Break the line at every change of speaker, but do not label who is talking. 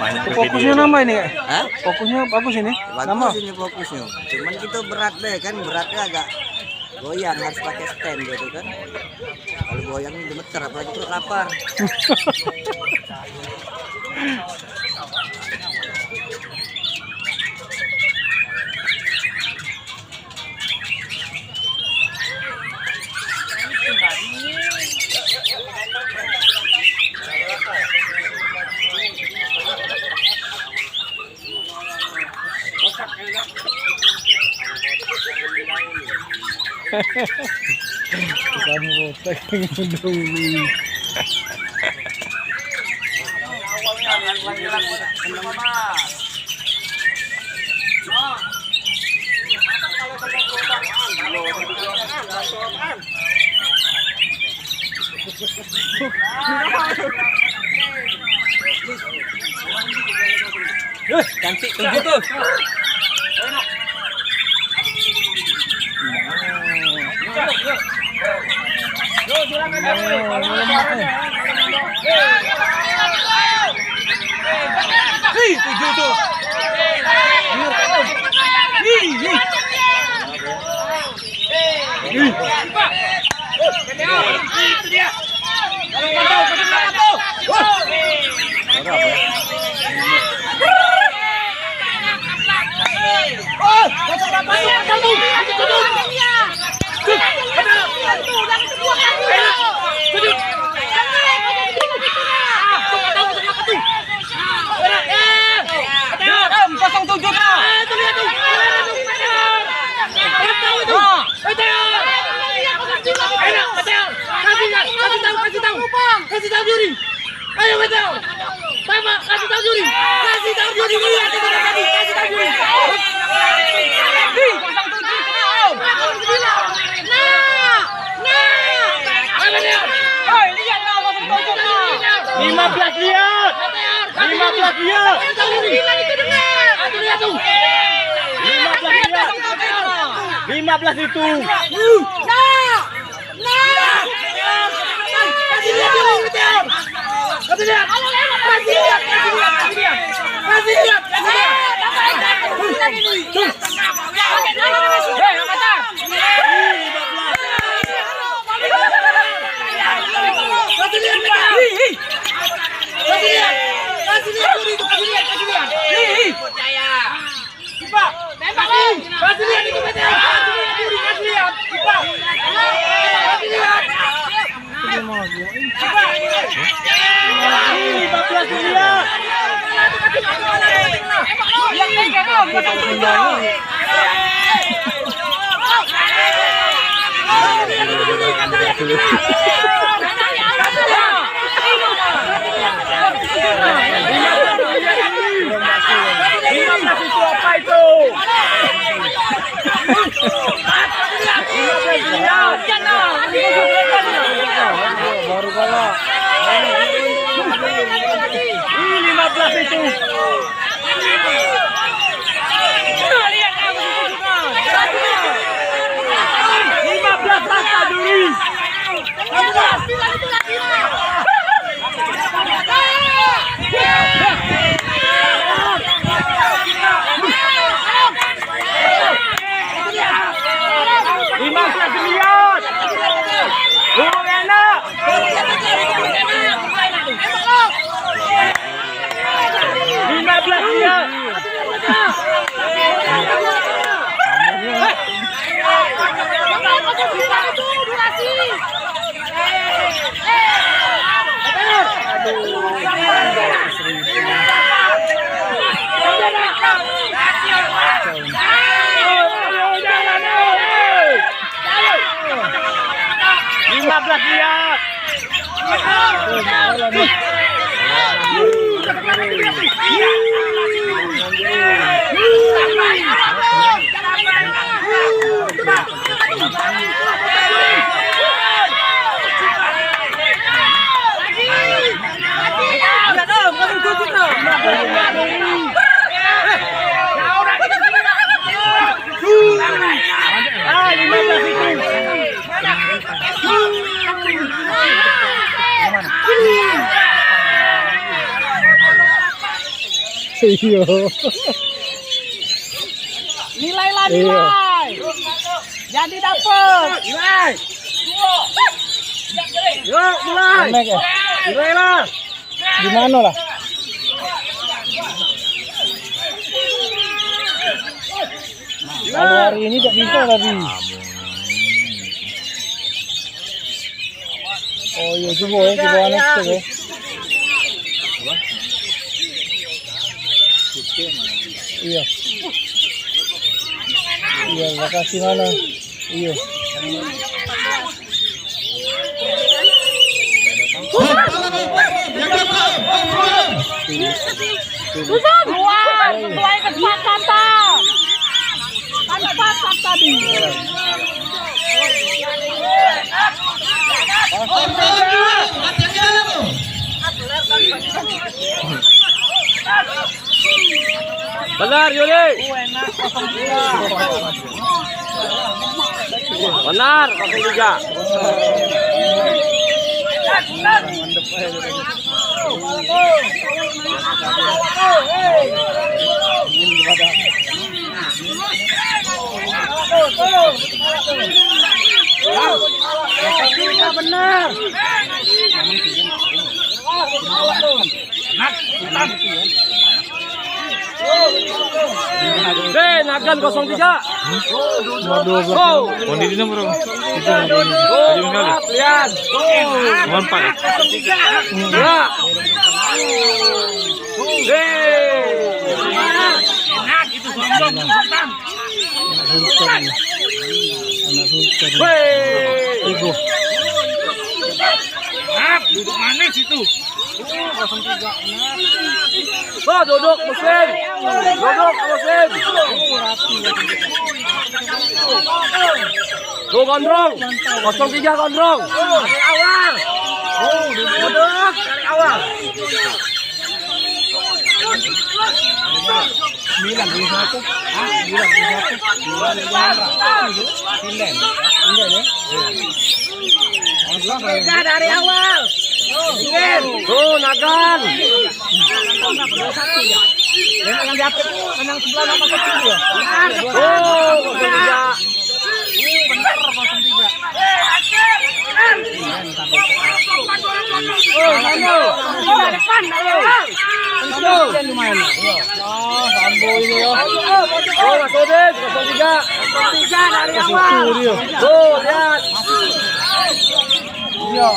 Main ke
Fokusnya
video.
nama ini kak?
Hah?
Fokusnya bagus ini. Nama.
Bagus ini fokusnya. Cuman kita berat deh kan, beratnya agak goyang, harus pakai stand gitu kan. Kalau goyang ini gemeter, apalagi perut lapar.
Kamu kotak yang dulu.
Cantik 7 tuh. Hei, 7 tuh.
Kasih tahu juri. Ayo betul. Sama kasih tahu juri. Kasih tahu juri. Kasih tahu juri. Nah. 15 lihat. 15 lihat. Itu dengar. Lihat tuh. 15 itu. Nah. Kasih lihat dulu, Meteor. Kasih lihat. Kasih lihat.
Baru kalah.
15 itu.
Iya.
Nilai lah nilai. Jadi dapet. Nilai. Yuk mulai.
Enak ya?
Nilai lah.
Di mana lah? Kalau hari ini tak bisa tadi. Oh iya coba ya, coba anak cek ya. Iya. Iya, lokasi mana? Iya.
Keluar, sesuai kesepakatan. Kan sepakat tadi.
Benar Yuli. Benar 03.
Benar.
Nagan 03.
Waduh,
Kondisi nomor. Lihat. Mampan. Ya.
Enak itu sombong Sultan.
anak sultan.
Ibu.
Duduk manis itu.
Oh, duduk mesin. Duduk mesin. Tuh gondrong. 03 gondrong.
Dari awal. Duduk dari awal.
9
Dari awal.
Tuh Nagan.
Yang di atas menang sebelah nama kecil ya.
Oh, 03.
Lumayan. Oh, Sambo ini ya.
Oh, Mas Odin, 03.
Dari awal.
Tuh, lihat.
Iya.